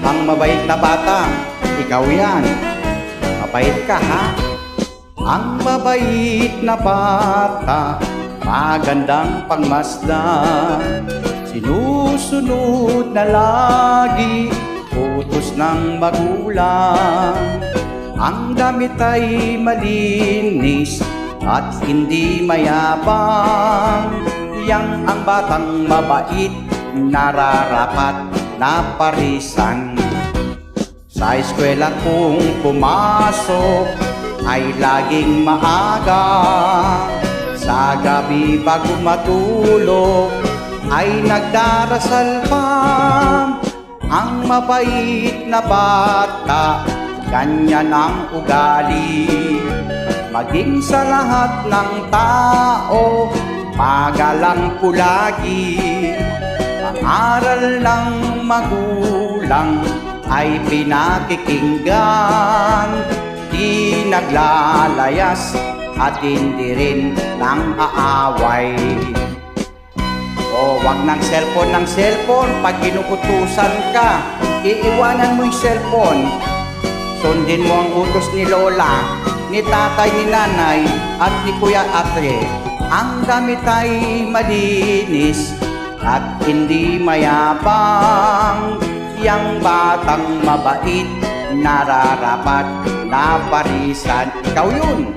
ang mabait na bata, ikaw yan. Mabait ka ha? Ang mabait na bata, magandang pangmasdan, sinusunod na lagi utos ng magulang. Ang damit ay malinis at hindi mayabang, yang ang batang mabait nararapat na parisan. Sa eskwela kung pumasok ay laging maaga, sa gabi bago matulog ay nagdarasal pa. Ang mabait na bata, ganyan ang ugali, maging sa lahat ng tao magalang po lagi. Ang aral ng magulang ay pinakikinggan, di naglalayas at hindi rin nang aaway. O wag ng cellphone pag kinukutusan ka, iiwanan mo yung cellphone. Sundin mo ang utos ni lola, ni tatay, ni nanay at ni kuya ate. Ang damit ay malinis at hindi mayabang, yang batang mabait nararapat na parisan. Ikaw yun.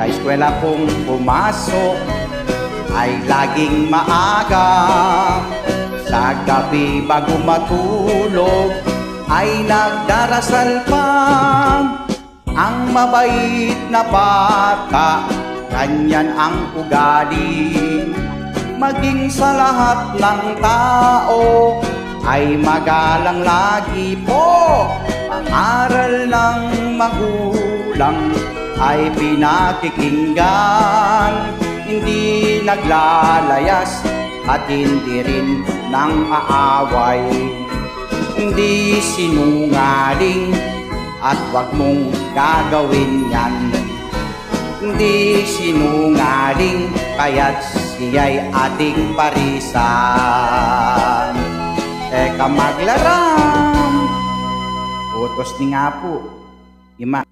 Sa eskwela kung pumasok ay laging maaga, sa gabi bago matulog ay nagdarasal pa. Ang mabait na bata, ganyan ang ugali, maging sa lahat ng tao ay magalang lagi po. Ang aral ng magulang ay pinakikinggan, hindi naglalayas at hindi rin nang aaway. Hindi sinungaling at wag mong gagawin yan. Hindi sinungaling kaya't siya'y ating parisan. Teka maglaram, utos ni nga po, Ima.